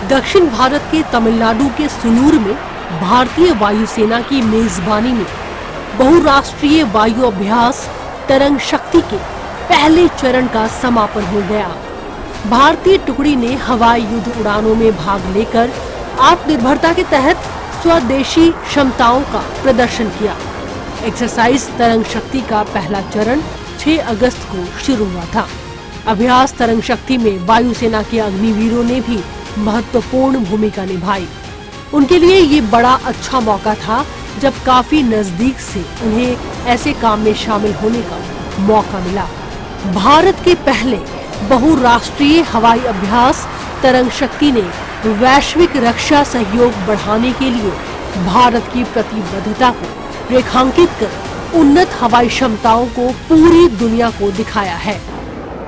दक्षिण भारत के तमिलनाडु के सुलूर में भारतीय वायुसेना की मेजबानी में बहुराष्ट्रीय वायु अभ्यास तरंग शक्ति के पहले चरण का समापन हो गया। भारतीय टुकड़ी ने हवाई युद्ध उड़ानों में भाग लेकर आत्मनिर्भरता के तहत स्वदेशी क्षमताओं का प्रदर्शन किया। एक्सरसाइज तरंग शक्ति का पहला चरण 6 अगस्त को शुरू हुआ था। अभ्यास तरंग शक्ति में वायुसेना के अग्निवीरों ने भी महत्वपूर्ण भूमिका निभाई। उनके लिए ये बड़ा अच्छा मौका था जब काफी नजदीक से उन्हें ऐसे काम में शामिल होने का मौका मिला। भारत के पहले बहुराष्ट्रीय हवाई अभ्यास तरंग शक्ति ने वैश्विक रक्षा सहयोग बढ़ाने के लिए भारत की प्रतिबद्धता को रेखांकित कर उन्नत हवाई क्षमताओं को पूरी दुनिया को दिखाया है।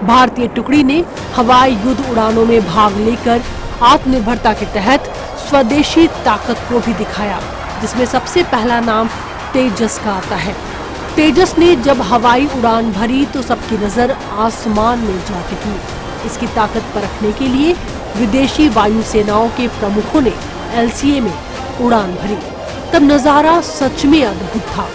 भारतीय टुकड़ी ने हवाई युद्ध उड़ानों में भाग लेकर आत्मनिर्भरता के तहत स्वदेशी ताकत को भी दिखाया, जिसमें सबसे पहला नाम तेजस का आता है। तेजस ने जब हवाई उड़ान भरी तो सबकी नजर आसमान में जा टिकी। इसकी ताकत परखने के लिए विदेशी वायुसेनाओं के प्रमुखों ने LCA में उड़ान भरी। तब नजारा सच में अद्भुत था।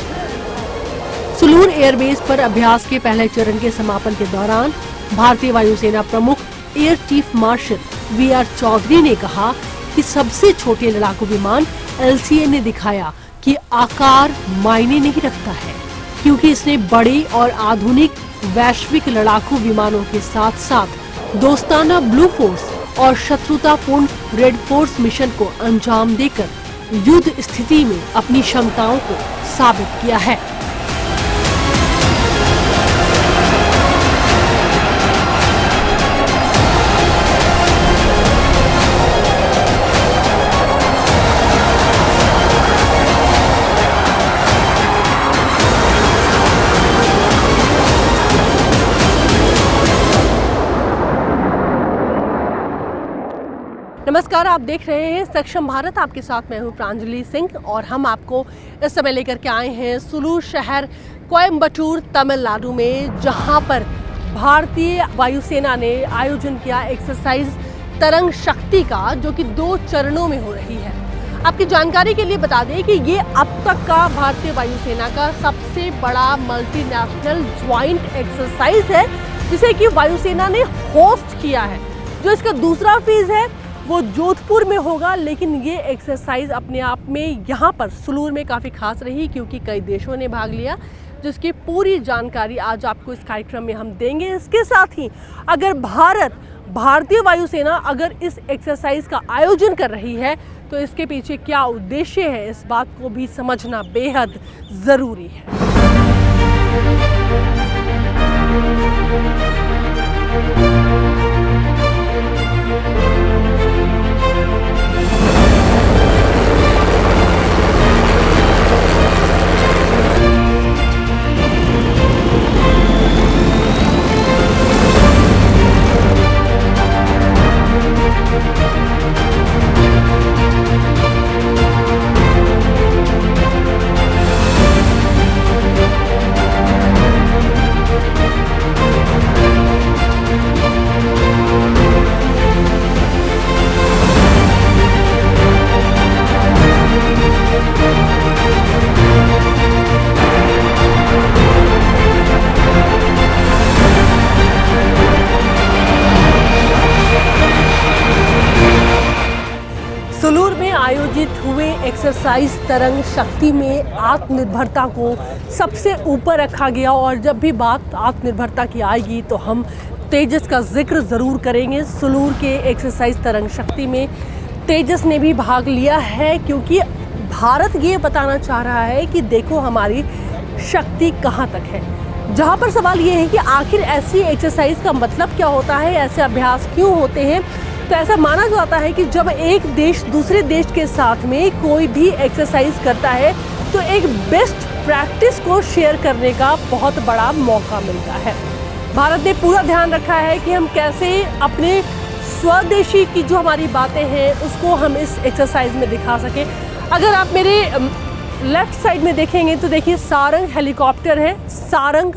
सुलूर एयरबेस पर अभ्यास के पहले चरण के समापन के दौरान भारतीय वायुसेना प्रमुख air chief marshal VR Chaudhary ने कहा कि सबसे छोटे लड़ाकू विमान LCA ने दिखाया कि आकार मायने नहीं रखता है, क्योंकि इसने बड़े और आधुनिक वैश्विक लड़ाकू विमानों के साथ साथ दोस्ताना ब्लू फोर्स और शत्रुतापूर्ण रेड फोर्स मिशन को अंजाम देकर युद्ध स्थिति में अपनी क्षमताओं को साबित किया है। नमस्कार, आप देख रहे हैं सक्षम भारत। आपके साथ मैं हूं प्रांजलि सिंह और हम आपको इस समय लेकर के आए हैं सुलूर शहर कोयम्बटूर तमिलनाडु में, जहां पर भारतीय वायुसेना ने आयोजन किया एक्सरसाइज तरंग शक्ति का, जो कि 2 चरणों में हो रही है। आपकी जानकारी के लिए बता दें कि ये अब तक का भारतीय वायुसेना का सबसे बड़ा मल्टीनेशनल ज्वाइंट एक्सरसाइज है, जिसे कि वायुसेना ने होस्ट किया है। जो इसका दूसरा फेज है वो जोधपुर में होगा, लेकिन ये एक्सरसाइज अपने आप में यहाँ पर सुलूर में काफ़ी खास रही, क्योंकि कई देशों ने भाग लिया, जिसकी पूरी जानकारी आज आपको इस कार्यक्रम में हम देंगे। इसके साथ ही अगर भारतीय वायुसेना अगर इस एक्सरसाइज का आयोजन कर रही है तो इसके पीछे क्या उद्देश्य है, इस बात को भी समझना बेहद ज़रूरी है। सुलूर में आयोजित हुए एक्सरसाइज तरंग शक्ति में आत्मनिर्भरता को सबसे ऊपर रखा गया, और जब भी बात आत्मनिर्भरता की आएगी तो हम तेजस का जिक्र ज़रूर करेंगे। सुलूर के एक्सरसाइज तरंग शक्ति में तेजस ने भी भाग लिया है, क्योंकि भारत ये बताना चाह रहा है कि देखो हमारी शक्ति कहाँ तक है। जहाँ पर सवाल ये है कि आखिर ऐसी एक्सरसाइज का मतलब क्या होता है, ऐसे अभ्यास क्यों होते हैं। तो ऐसा माना जाता है कि जब एक देश दूसरे देश के साथ में कोई भी एक्सरसाइज करता है तो एक बेस्ट प्रैक्टिस को शेयर करने का बहुत बड़ा मौका मिलता है। भारत ने पूरा ध्यान रखा है कि हम कैसे अपने स्वदेशी की जो हमारी बातें हैं उसको हम इस एक्सरसाइज में दिखा सकें। अगर आप मेरे लेफ्ट साइड में देखेंगे तो देखिए सारंग हेलीकॉप्टर है। सारंग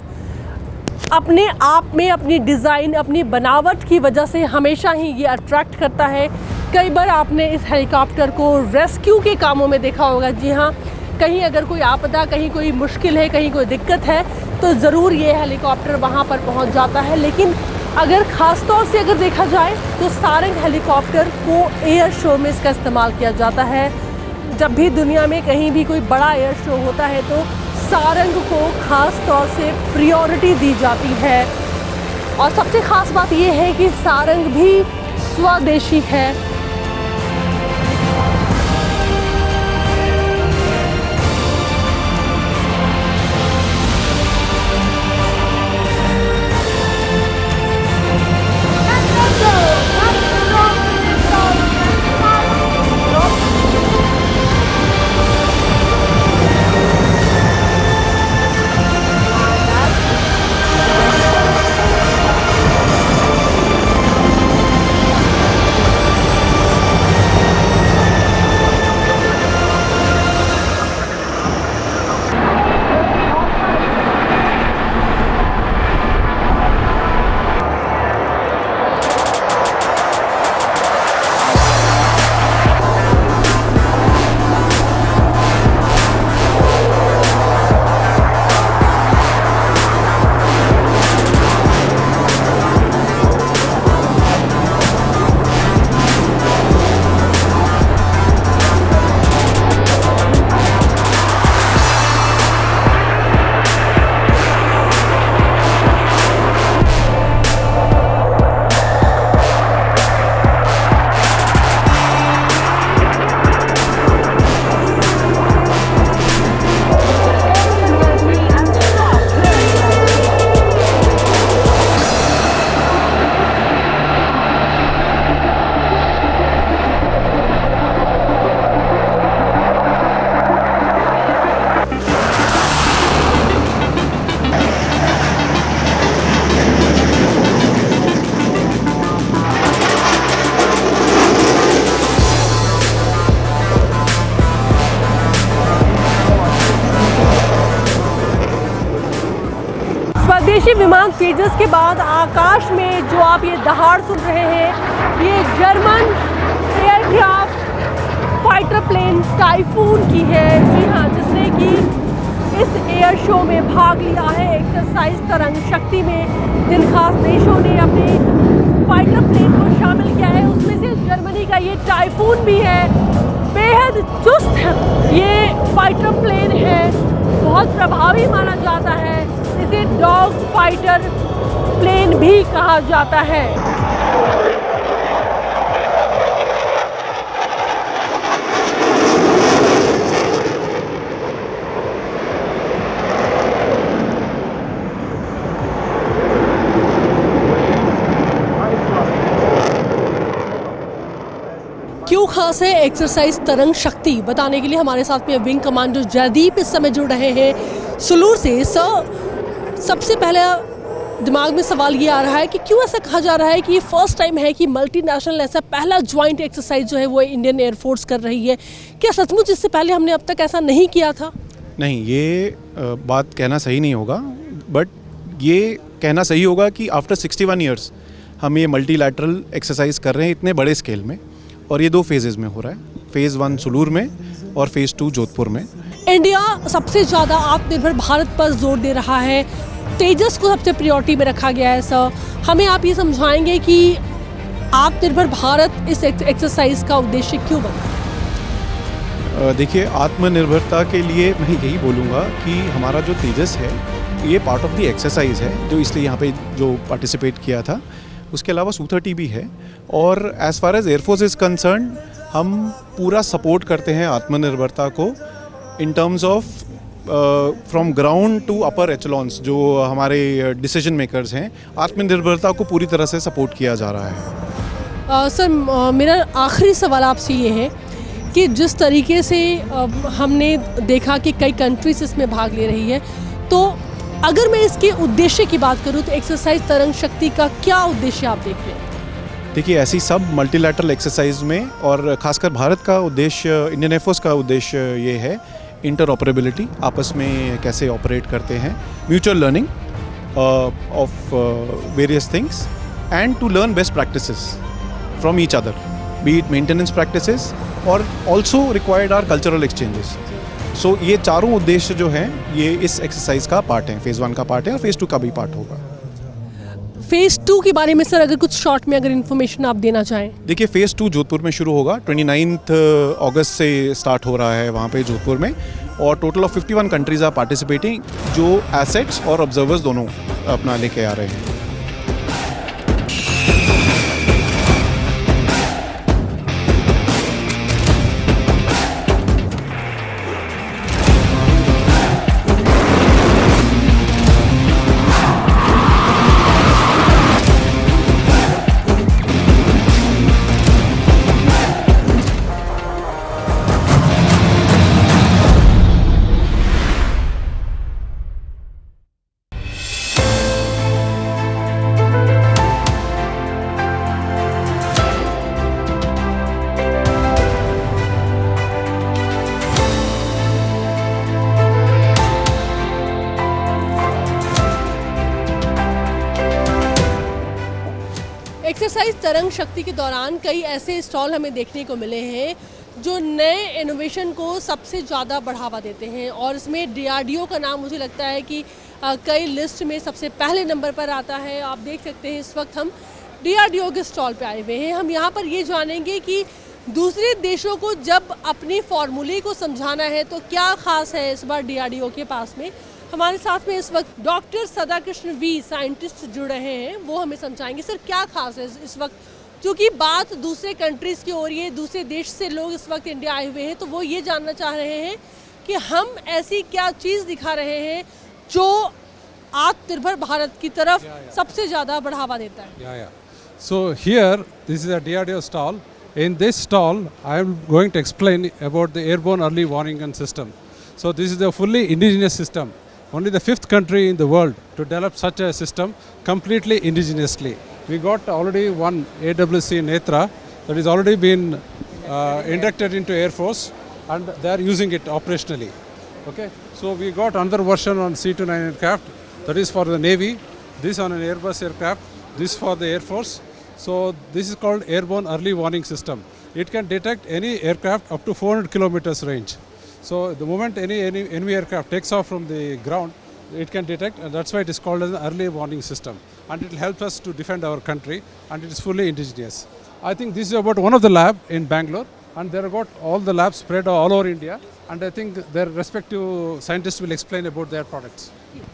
अपने आप में अपनी डिज़ाइन, अपनी बनावट की वजह से हमेशा ही ये अट्रैक्ट करता है। कई बार आपने इस हेलीकॉप्टर को रेस्क्यू के कामों में देखा होगा। जी हाँ, कहीं अगर कोई आपदा, कहीं कोई मुश्किल है, कहीं कोई दिक्कत है तो ज़रूर ये हेलीकॉप्टर वहाँ पर पहुँच जाता है। लेकिन अगर ख़ास तौर से अगर देखा जाए तो सारंग हेलीकॉप्टर को एयर शो में इसका इस्तेमाल किया जाता है। जब भी दुनिया में कहीं भी कोई बड़ा एयर शो होता है तो सारंग को ख़ास तौर से प्रायोरिटी दी जाती है। और सबसे ख़ास बात यह है कि सारंग भी स्वदेशी है। स्वदेशी विमान तेजस के बाद आकाश में जो आप ये दहाड़ सुन रहे हैं, ये German aircraft fighter plane typhoon की है। जी हाँ, जिसने कि इस एयर शो में भाग लिया है, एक्सरसाइज तरंग शक्ति में। जिन खास देशों ने अपने फाइटर प्लेन को शामिल किया है उसमें से जर्मनी का ये टाइफून भी है। बेहद चुस्त ये फाइटर प्लेन है, बहुत प्रभावी माना जाता है। इसे डॉग फाइटर प्लेन भी कहा जाता है। क्यों खास है एक्सरसाइज तरंग शक्ति, बताने के लिए हमारे साथ में विंग कमांडर जयदीप इस समय जुड़ रहे हैं सुलूर से। सबसे पहले दिमाग में सवाल ये आ रहा है कि क्यों ऐसा कहा जा रहा है कि ये फर्स्ट टाइम है कि मल्टीनेशनल ऐसा पहला ज्वाइंट एक्सरसाइज जो है वो इंडियन एयरफोर्स कर रही है। क्या सचमुच इससे पहले हमने अब तक ऐसा नहीं किया था? नहीं, ये बात कहना सही नहीं होगा, बट ये कहना सही होगा कि आफ्टर 61 ईयर्स हम ये मल्टीलैटरल एक्सरसाइज कर रहे हैं इतने बड़े स्केल में, और ये 2 फेजेज़ में हो रहा है। फेज़ 1 सुलूर में और फेज़ 2 जोधपुर में। इंडिया सबसे ज़्यादा आत्मनिर्भर भारत पर जोर दे रहा है, तेजस को सबसे प्रायोरिटी में रखा गया है। सर, हमें आप ये समझाएंगे कि आत्मनिर्भर भारत इस एक्सरसाइज का उद्देश्य क्यों बना? देखिए, आत्मनिर्भरता के लिए मैं यही बोलूँगा कि हमारा जो तेजस है ये पार्ट ऑफ द एक्सरसाइज है, जो इसलिए यहाँ पे जो पार्टिसिपेट किया था। उसके अलावा Su-30 भी है, और as far as air force is concern हम पूरा सपोर्ट करते हैं आत्मनिर्भरता को in terms of from ground to upper echelons. जो हमारे डिसीजन मेकर्स हैं, आत्मनिर्भरता को पूरी तरह से सपोर्ट किया जा रहा है। सर, मेरा आखिरी सवाल आपसे ये है कि जिस तरीके से हमने देखा कि कई कंट्रीज इसमें भाग ले रही है, तो अगर मैं इसके उद्देश्य की बात करूं तो एक्सरसाइज तरंग शक्ति का क्या उद्देश्य आप देख रहे हैं? देखिए, ऐसी सब मल्टीलैटरल एक्सरसाइज में, और खासकर भारत का उद्देश्य, इंडियन एयरफोर्स का उद्देश्य ये है इंटरऑपरेबिलिटी, आपस में कैसे ऑपरेट करते हैं, mutual learning, of various things and to learn best practices from each other, be it maintenance practices or also required are cultural exchanges. So ये चारों उद्देश्य जो हैं ये इस एक्सरसाइज का पार्ट है, फेज़ 1 का पार्ट है और फेज़ 2 का भी पार्ट होगा। फेज़ 2 के बारे में सर अगर कुछ शॉर्ट में अगर इन्फॉर्मेशन आप देना चाहें। देखिए फेज़ 2 जोधपुर में शुरू होगा, 29 अगस्त से स्टार्ट हो रहा है वहाँ पे जोधपुर में, और total of 51 countries are participating जो एसेट्स और ऑब्जर्वर्स दोनों अपना लेके आ रहे हैं। एक्सरसाइज तरंग शक्ति के दौरान कई ऐसे स्टॉल हमें देखने को मिले हैं जो नए इनोवेशन को सबसे ज़्यादा बढ़ावा देते हैं, और इसमें डीआरडीओ का नाम मुझे लगता है कि कई लिस्ट में सबसे पहले नंबर पर आता है। आप देख सकते हैं इस वक्त हम डीआरडीओ के स्टॉल पे आए हुए हैं। हम यहाँ पर ये जानेंगे कि दूसरे देशों को जब अपनी फार्मूले को समझाना है तो क्या खास है इस बार डीआरडीओ के पास में। हमारे साथ में इस वक्त डॉक्टर सदाकृष्ण वी साइंटिस्ट जुड़ रहे हैं, वो हमें समझाएंगे सर क्या खास है इस वक्त, क्योंकि बात दूसरे कंट्रीज़ की हो रही है, दूसरे देश से लोग इस वक्त इंडिया आए हुए हैं, तो वो ये जानना चाह रहे हैं कि हम ऐसी क्या चीज़ दिखा रहे हैं जो आत्मनिर्भर भारत की तरफ सबसे ज़्यादा बढ़ावा देता है। So here, this is a DRDO stall. In this stall, I am going to explain about the airborne early warning gun system. So this is a fully indigenous system. Only the 5th country in the world to develop such a system completely indigenously. We got already one AWC Netra that has already been inducted into Air Force, and they are using it operationally. Okay, so we got another version on C-29 aircraft that is for the Navy. This on an Airbus aircraft. This for the Air Force. So this is called airborne early warning system. It can detect any aircraft up to 400 kilometers range. So the moment any enemy aircraft takes off from the ground, it can detect, and that's why it is called as an early warning system. And it will help us to defend our country, and it is fully indigenous. I think this is about one of the lab in Bangalore, and there are got all the labs spread all over India, and I think their respective scientists will explain about their products.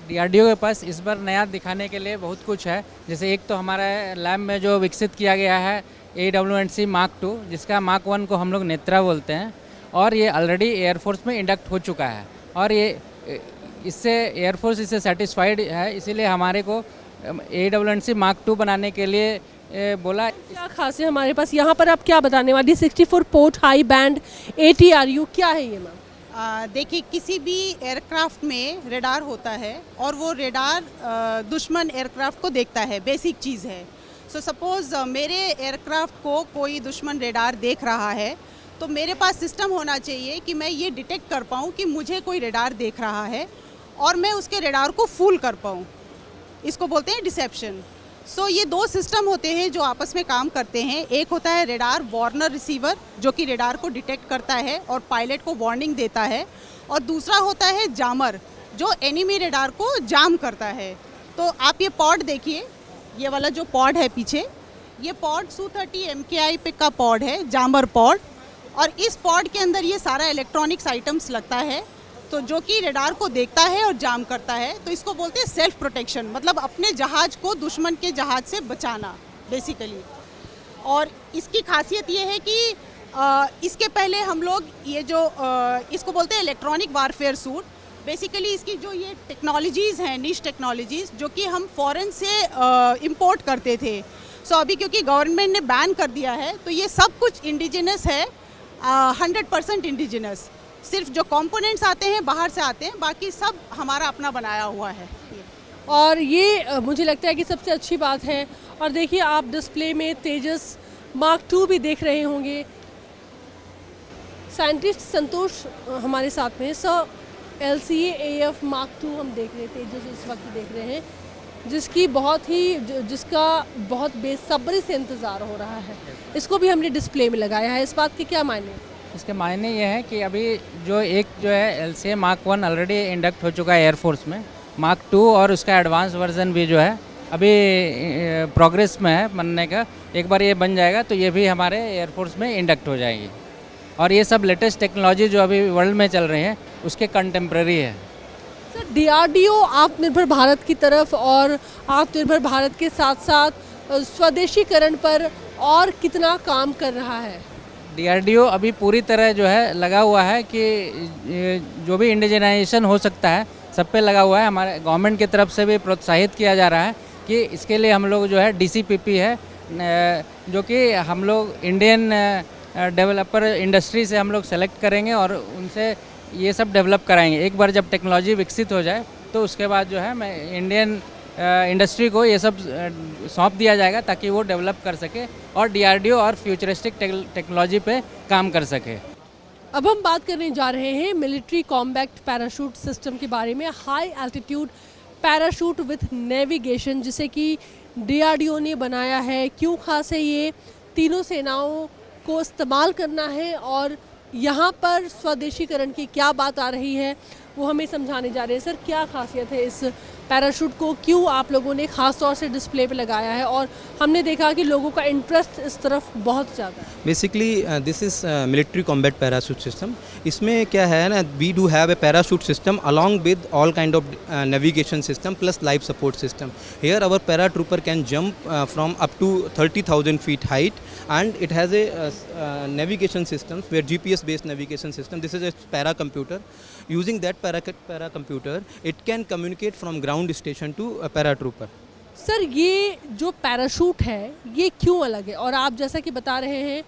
DRDO के पास इस बार नया दिखाने के लिए बहुत कुछ है। जैसे एक तो हमारा लैब में जो विकसित किया गया है AWNC Mark 2, जिसका Mark 1 को हम लोग नेत्रा बोलते हैं, और ये ऑलरेडी एयरफोर्स में इंडक्ट हो चुका है, और ये इससे एयरफोर्स इससे सेटिस्फाइड है, इसीलिए हमारे को AWNC Mark 2 बनाने के लिए बोला। क्या खास है हमारे पास यहाँ पर, आप क्या बताने वाली 64 पोर्ट हाई बैंड ATRU क्या है ये मैम? देखिए किसी भी एयरक्राफ्ट में रेडार होता है और वो रेडार दुश्मन एयरक्राफ्ट को देखता है, बेसिक चीज़ है। सो सपोज़ मेरे एयरक्राफ्ट को कोई दुश्मन रेडार देख रहा है तो मेरे पास सिस्टम होना चाहिए कि मैं ये डिटेक्ट कर पाऊँ कि मुझे कोई रेडार देख रहा है और मैं उसके रेडार को फूल कर पाऊँ। इसको बोलते हैं डिसेप्शन। सो ये दो सिस्टम होते हैं जो आपस में काम करते हैं। एक होता है रेडार वार्नर रिसीवर जो कि रेडार को डिटेक्ट करता है और पायलट को वार्निंग देता है, और दूसरा होता है जामर जो एनिमी रेडार को जाम करता है। तो आप ये पॉड देखिए, ये वाला जो पॉड है पीछे, ये पॉड Su-30 MKI पिक का पॉड है, जामर पॉड, और इस पॉड के अंदर ये सारा इलेक्ट्रॉनिक्स आइटम्स लगता है तो जो कि रेडार को देखता है और जाम करता है। तो इसको बोलते हैं सेल्फ प्रोटेक्शन, मतलब अपने जहाज़ को दुश्मन के जहाज़ से बचाना बेसिकली। और इसकी खासियत ये है कि इसके पहले हम लोग ये जो इसको बोलते हैं इलेक्ट्रॉनिक वारफेयर सूट, बेसिकली इसकी जो ये टेक्नोलॉजीज़ हैं, निश टेक्नोलॉजीज़ जो कि हम फॉरेन से इंपोर्ट करते थे। सो अभी क्योंकि गवर्नमेंट ने बैन कर दिया है तो ये सब कुछ इंडिजिनस है, 100% इंडिजिनस। सिर्फ जो कंपोनेंट्स आते हैं बाहर से आते हैं, बाकी सब हमारा अपना बनाया हुआ है। और ये मुझे लगता है कि सबसे अच्छी बात है। और देखिए आप डिस्प्ले में तेजस Mark 2 भी देख रहे होंगे। साइंटिस्ट संतोष हमारे साथ में। सर LCA AF Mark 2 हम देख रहे हैं, तेजस इस वक्त देख रहे हैं। जिसका बहुत बेसब्री से इंतज़ार हो रहा है। इसको भी हमने डिस्प्ले में लगाया है। इस बात के क्या मायने हैं? इसके मायने ये है कि अभी जो है LCA Mark 1 ऑलरेडी इंडक्ट हो चुका है एयरफोर्स में, Mark 2 और उसका एडवांस वर्जन भी जो है अभी प्रोग्रेस में है बनने का। एक बार ये बन जाएगा तो ये भी हमारे एयरफोर्स में इंडक्ट हो जाएगी। और ये सब लेटेस्ट टेक्नोलॉजी जो अभी वर्ल्ड में चल रही है उसके कंटेम्प्रेरी है। सर, DRDO आत्मनिर्भर भारत की तरफ और आत्मनिर्भर भारत के साथ साथ स्वदेशीकरण पर और कितना काम कर रहा है? DRDO अभी पूरी तरह जो है लगा हुआ है कि जो भी इंडिजिनाइजेशन हो सकता है सब पे लगा हुआ है। हमारे गवर्नमेंट की तरफ से भी प्रोत्साहित किया जा रहा है कि इसके लिए हम लोग जो है DCPP है, जो कि हम लोग इंडियन डेवलपर इंडस्ट्री से हम लोग सेलेक्ट करेंगे और उनसे ये सब डेवलप कराएंगे। एक बार जब टेक्नोलॉजी विकसित हो जाए तो उसके बाद जो है मैं इंडियन इंडस्ट्री को ये सब सौंप दिया जाएगा ताकि वो डेवलप कर सके और DRDO और फ्यूचरिस्टिक टेक्नोलॉजी पे काम कर सके। अब हम बात करने जा रहे हैं मिलिट्री कॉम्बैट पैराशूट सिस्टम के बारे में, high altitude parachute with navigation, जिसे कि DRDO ने बनाया है। क्यों खास है ये, तीनों सेनाओं को इस्तेमाल करना है और यहाँ पर स्वदेशीकरण की क्या बात आ रही है वो हमें समझाने जा रहे हैं। सर, क्या खासियत है इस पैराशूट को, क्यों आप लोगों ने ख़ास तौर से डिस्प्ले पे लगाया है और हमने देखा कि लोगों का इंटरेस्ट इस तरफ बहुत ज़्यादा है? Basically this is military combat parachute system. इसमें क्या है ना, we do have a parachute system along with all kind of navigation system plus life support system. Here our paratrooper can jump from up to 30,000 feet height and it has a navigation system where GPS based navigation system. This is a para computer. Using that para computer it can communicate from ground station to a paratrooper. Sir, ये जो parachute है ये क्यों अलग है? और आप जैसा कि बता रहे हैं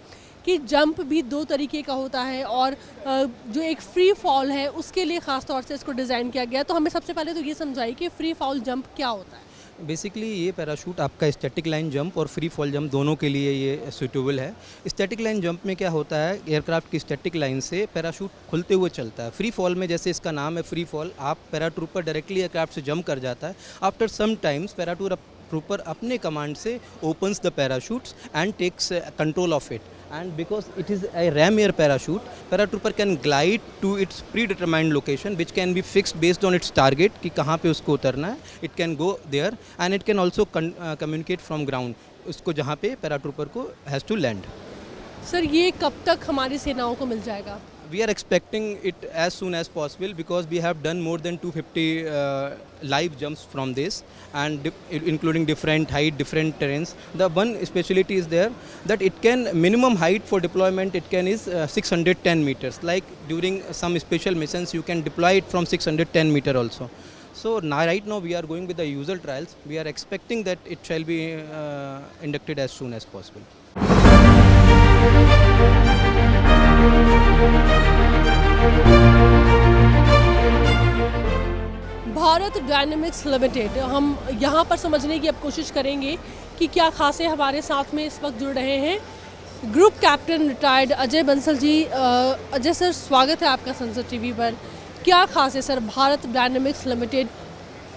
कि जंप भी दो तरीके का होता है और जो एक फ्री फॉल है उसके लिए ख़ास तौर से इसको डिज़ाइन किया गया। तो हमें सबसे पहले तो ये समझाइए कि फ्री फॉल जंप क्या होता है? बेसिकली ये पैराशूट आपका स्टैटिक लाइन जंप और फ्री फॉल जंप दोनों के लिए ये सूटेबल है। स्टैटिक लाइन जंप में क्या होता है, एयरक्राफ्ट की स्टैटिक लाइन से पैराशूट खुलते हुए चलता है। फ्री फॉल में जैसे इसका नाम है फ्री फॉल, आप पैराट्रूपर डायरेक्टली एयरक्राफ्ट से जंप कर जाता है। आफ्टर सम टाइम्स पैराट्रूपर अपने कमांड से opens the parachutes and takes control of it. And because it is a ram air parachute, paratrooper can glide to its predetermined location which can be fixed based on its target कि कहाँ पे उसको उतरना है। It can go there and it can also communicate from ground, उसको जहाँ पे paratrooper को has to land। सर, ये कब तक हमारी सेनाओं को मिल जाएगा? We are expecting it as soon as possible because we have done more than 250 live jumps from this and including different height, different terrains. The one speciality is there that it can minimum height for deployment it can is 610 meters. Like during some special missions you can deploy it from 610 meter also. So now right now we are going with the usual trials. We are expecting that it shall be inducted as soon as possible. Bharat dynamics limited, हम यहाँ पर समझने की अब कोशिश करेंगे कि क्या खासे हमारे साथ में इस वक्त जुड़ रहे हैं group captain retired Ajay Bansal ji. Ajay sir, स्वागत है आपका संसद टीवी पर। क्या खास है सर, भारत डायनेमिक्स लिमिटेड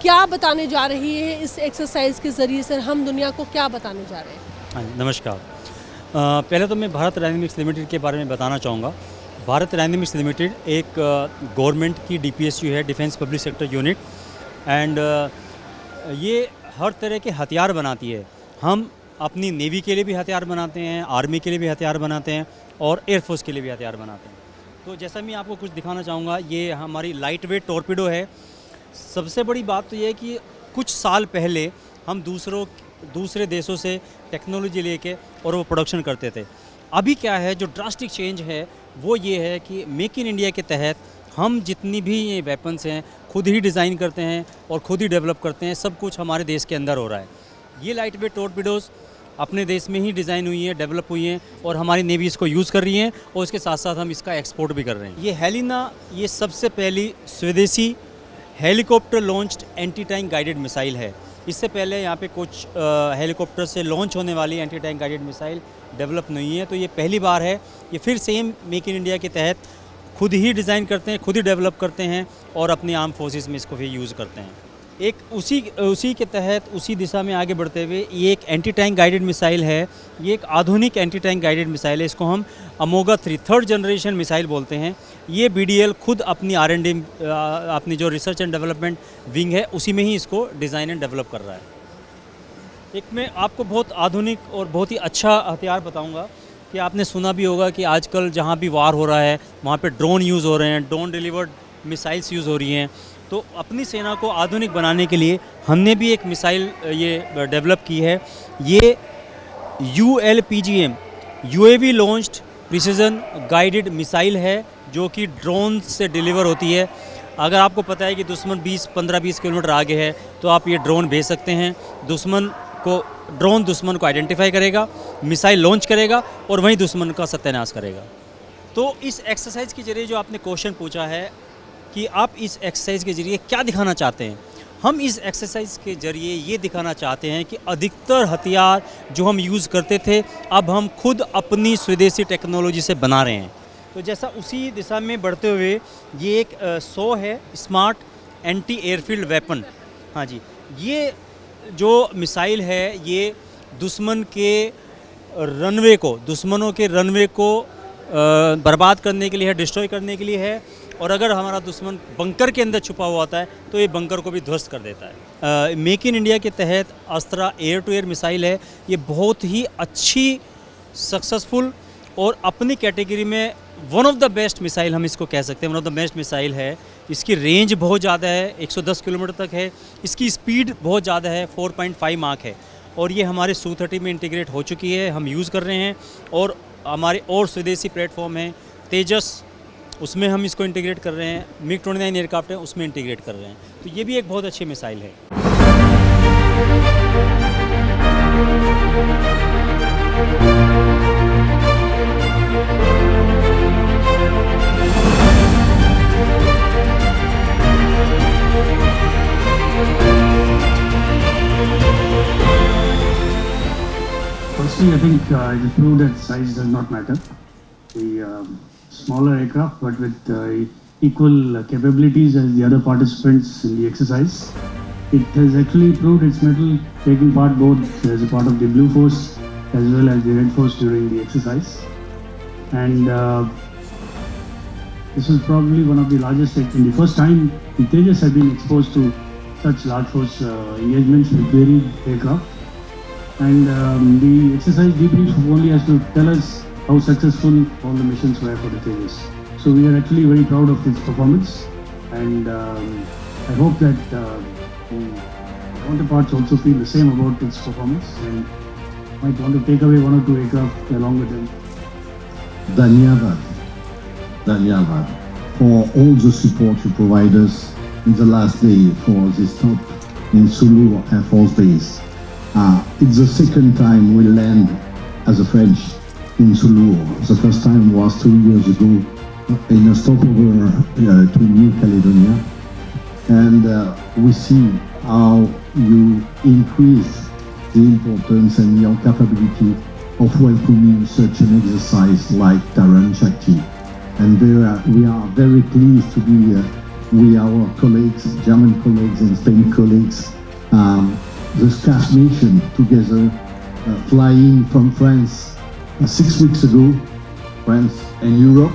क्या बताने जा रही है इस एक्सरसाइज के ज़रिए? सर, हम दुनिया को क्या बताने जा रहे हैं? हाँ, नमस्कार। पहले तो मैं भारत डायनेमिक्स लिमिटेड के बारे में बताना चाहूँगा। भारत डायनेमिक्स लिमिटेड एक गवर्नमेंट की DPSU है, defence public sector unit, and ये हर तरह के हथियार बनाती है। हम अपनी नेवी के लिए भी हथियार बनाते हैं, आर्मी के लिए भी हथियार बनाते हैं और एयरफोर्स के लिए भी हथियार बनाते हैं। तो जैसा मैं आपको कुछ दिखाना चाहूँगा, ये हमारी लाइट वेट टॉर्पीडो है। सबसे बड़ी बात तो ये है कि कुछ साल पहले हम दूसरे देशों से टेक्नोलॉजी लेके और वो प्रोडक्शन करते थे। अभी क्या है, जो ड्रास्टिक चेंज है वो ये है कि मेक इन इंडिया के तहत हम जितनी भी ये वेपन्स हैं खुद ही डिज़ाइन करते हैं और खुद ही डेवलप करते हैं। सब कुछ हमारे देश के अंदर हो रहा है। ये लाइट वेट टॉर्पीडोज़ अपने देश में ही डिज़ाइन हुई हैं, डेवलप हुई हैं और हमारी नेवी इसको यूज़ कर रही है और इसके साथ साथ हम इसका एक्सपोर्ट भी कर रहे हैं। ये हेलिना, ये सबसे पहली स्वदेशी helicopter launched anti tank guided missile है। इससे पहले यहाँ पे कुछ हेलीकॉप्टर से लॉन्च होने वाली anti tank guided missile develop नहीं है, तो ये पहली बार है। ये फिर सेम मेक इन इंडिया के तहत खुद ही डिज़ाइन करते हैं, खुद ही डेवलप करते हैं और अपनी आर्म फोर्सेस में इसको फिर यूज़ करते हैं। एक उसी के तहत उसी दिशा में आगे बढ़ते हुए ये एक एंटी टैंक गाइडेड मिसाइल है। ये एक आधुनिक एंटी टैंक गाइडेड मिसाइल है। इसको हम अमोगा 3 थर्ड जनरेशन मिसाइल बोलते हैं। ये BDL खुद अपनी R&D अपनी जो रिसर्च एंड डेवलपमेंट विंग है उसी में ही इसको डिज़ाइन एंड डेवलप कर रहा है। एक मैं आपको बहुत आधुनिक और बहुत ही अच्छा हथियार बताऊंगा कि आपने सुना भी होगा कि आजकल जहाँ भी वार हो रहा है वहाँ पे ड्रोन यूज़ हो रहे हैं, ड्रोन डिलीवर्ड मिसाइल्स यूज़ हो रही हैं। तो अपनी सेना को आधुनिक बनाने के लिए हमने भी एक मिसाइल ये डेवलप की है। ये ULPGM UAV launched precision guided missile है जो कि ड्रोन से डिलीवर होती है। अगर आपको पता है कि दुश्मन 15-20 किलोमीटर आगे है तो आप ये ड्रोन भेज सकते हैं। दुश्मन को आइडेंटिफाई करेगा, मिसाइल लॉन्च करेगा और वहीं दुश्मन का सत्यानाश करेगा। तो इस एक्सरसाइज के जरिए जो आपने क्वेश्चन पूछा है कि आप इस एक्सरसाइज के ज़रिए क्या दिखाना चाहते हैं, हम इस एक्सरसाइज के ज़रिए ये दिखाना चाहते हैं कि अधिकतर हथियार जो हम यूज़ करते थे अब हम खुद अपनी स्वदेशी टेक्नोलॉजी से बना रहे हैं। तो जैसा उसी दिशा में बढ़ते हुए ये एक 100 है स्मार्ट एंटी एयरफील्ड वेपन। हाँ जी, ये जो मिसाइल है ये दुश्मनों के रनवे को बर्बाद करने के लिए है, डिस्ट्रॉय करने के लिए है। और अगर हमारा दुश्मन बंकर के अंदर छुपा हुआ होता है तो ये बंकर को भी ध्वस्त कर देता है। मेक इन इंडिया के तहत Astra air to air missile है। ये बहुत ही अच्छी, सक्सेसफुल और अपनी कैटेगरी में one of the best missile हम इसको कह सकते हैं। One of the best missile है। इसकी रेंज बहुत ज़्यादा है, 110 किलोमीटर तक है। इसकी स्पीड बहुत ज़्यादा है, 4.5 माक है। और ये हमारे Su-30 में इंटीग्रेट हो चुकी है, हम यूज़ कर रहे हैं। और हमारे और स्वदेशी प्लेटफॉर्म हैं तेजस, उसमें हम इसको इंटीग्रेट कर रहे हैं। MiG-29 एयरक्राफ्ट है उसमें इंटीग्रेट कर रहे हैं। तो ये भी एक बहुत अच्छी मिसाइल है। Firstly, I think it proved that size does not matter. The smaller aircraft, but with equal capabilities as the other participants in the exercise. It has actually proved its mettle, taking part both as a part of the Blue Force as well as the Red Force during the exercise. And this was probably one of the largest, in the first time the Tejas have been exposed to such large force engagements with varied aircraft. And the exercise debrief only has to tell us how successful all the missions were for the Tejas. So we are actually very proud of its performance, and I hope that the counterparts also feel the same about its performance and might want to take away one or two aircraft along with them. Dhanyavad for all the support you provide us in the last day for this stop in Sulu Air Force Base. It's the second time we land as a French in Sulu. The first time was 2 years ago in a stopover to New Caledonia. And we see how you increase the importance and your capability of welcoming such an exercise like Taran Shakti. And we are very pleased to be with our colleagues, German colleagues and Spain colleagues, the SCAF nation together, flying from France 6 weeks ago, France and Europe,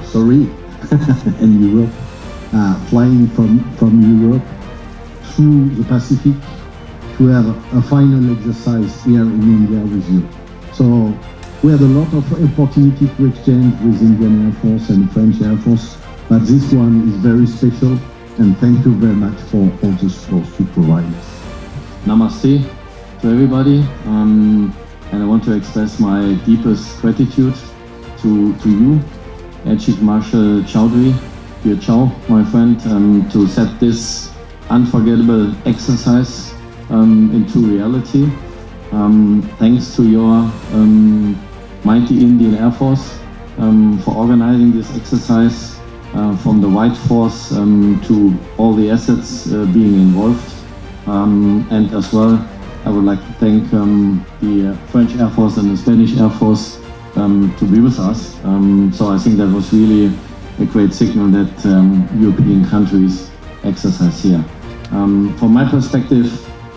and Europe, flying from Europe through the Pacific to have a final exercise here in India with you. So we had a lot of opportunity to exchange with Indian Air Force and French Air Force, but this one is very special, and thank you very much for all the support you provide us. Namaste to everybody, and I want to express my deepest gratitude to you, Air Chief Marshal Chowdhury, Dear Chow, my friend, to set this unforgettable exercise into reality. Thanks to your mighty Indian Air Force for organizing this exercise, from the White Force to all the assets being involved. And as well, I would like to thank the French Air Force and the Spanish Air Force to be with us. So I think that was really a great signal that European countries exercise here. From my perspective,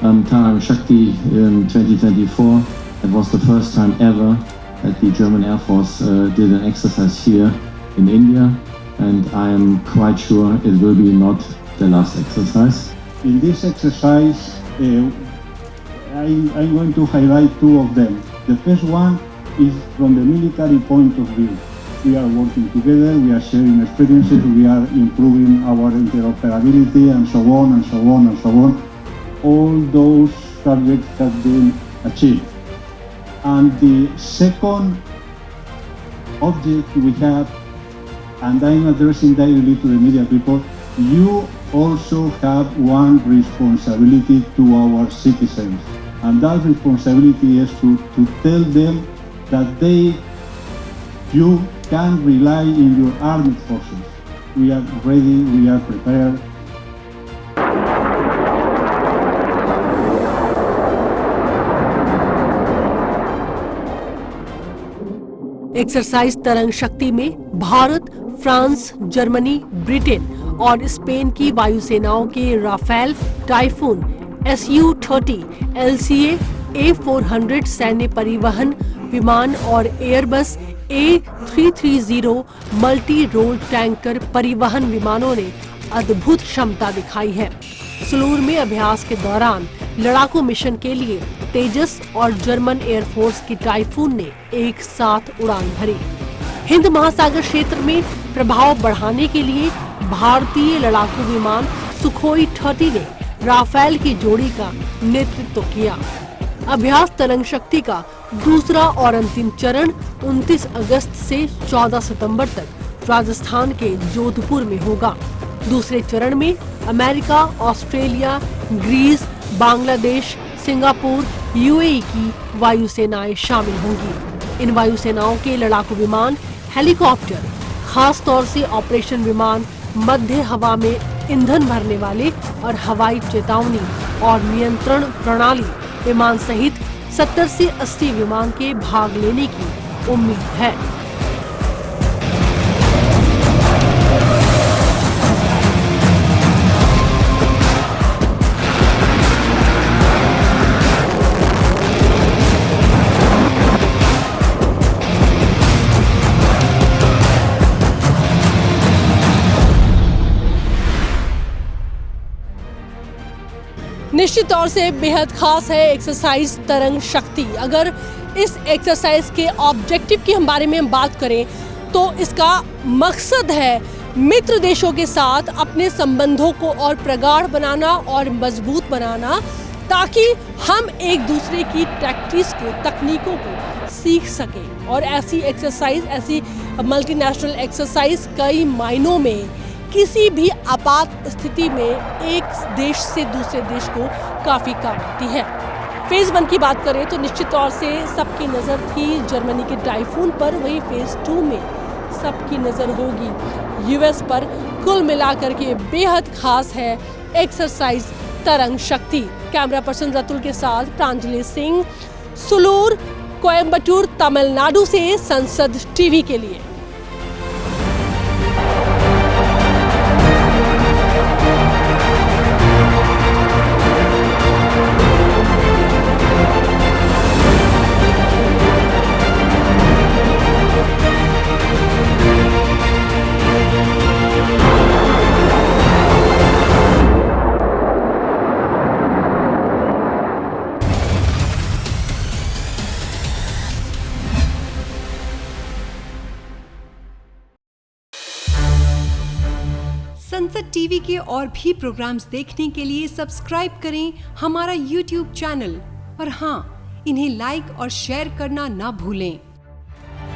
Tarang Shakti in 2024, it was the first time ever that the German Air Force did an exercise here in India, and I am quite sure it will be not the last exercise. In this exercise, I'm going to highlight two of them. The first one is from the military point of view. We are working together, we are sharing experiences, we are improving our interoperability, and so on and so on and so on. All those subjects have been achieved. And the second object we have, and I'm addressing directly to the media people, you also have one responsibility to our citizens. And that responsibility is to tell them that you can rely in your armed forces. We are ready, we are prepared. Exercise तरंग शक्ति में Bharat, France, Germany, Britain और Spain की वायुसेनाओं के Rafale, typhoon, Su-30, LCA, A400 सैन्य परिवहन विमान और Airbus A330 multi role tanker परिवहन विमानों ने अद्भुत क्षमता दिखाई है। सुलूर में अभ्यास के दौरान लड़ाकू मिशन के लिए तेजस और जर्मन एयरफोर्स की टाइफून ने एक साथ उड़ान भरी। हिंद महासागर क्षेत्र में प्रभाव बढ़ाने के लिए भारतीय लड़ाकू विमान सुखोई 30 ने राफेल की जोड़ी का नेतृत्व किया। अभ्यास तरंग शक्ति का दूसरा और अंतिम चरण 29 अगस्त से 14 सितंबर तक राजस्थान के जोधपुर में होगा। दूसरे चरण में America, Australia, Greece, Bangladesh, Singapore, UAE की वायुसेनाएं शामिल होंगी। इन वायुसेनाओं के लड़ाकू विमान, हेलीकॉप्टर, खास तौर से ऑपरेशन विमान, मध्य हवा में ईंधन भरने वाले और हवाई चेतावनी और नियंत्रण प्रणाली विमान सहित 70 से 80 विमान के भाग लेने की उम्मीद है। निश्चित तौर से बेहद खास है एक्सरसाइज तरंग शक्ति। अगर इस एक्सरसाइज के ऑब्जेक्टिव की हम बारे में बात करें तो इसका मकसद है मित्र देशों के साथ अपने संबंधों को और प्रगाढ़ बनाना और मजबूत बनाना, ताकि हम एक दूसरे की टैक्टिक्स को, तकनीकों को सीख सकें। और ऐसी एक्सरसाइज, ऐसी मल्टीनेशनल एक्सरसाइज कई मायनों में किसी भी आपात स्थिति में एक देश से दूसरे देश को काफ़ी काम आती है। फेज़ 1 की बात करें तो निश्चित तौर से सबकी नज़र थी जर्मनी के टाइफून पर, वहीं फेज़ 2 में सबकी नज़र होगी US पर। कुल मिलाकर के बेहद खास है एक्सरसाइज तरंग शक्ति। कैमरा पर्सन रतुल के साथ प्रांजलि सिंह, सुलूर, कोयम्बटूर, तमिलनाडु से संसद टीवी के लिए। संसद टीवी के और भी प्रोग्राम्स देखने के लिए सब्सक्राइब करें हमारा YouTube चैनल और हाँ, इन्हें लाइक और शेयर करना ना भूलें।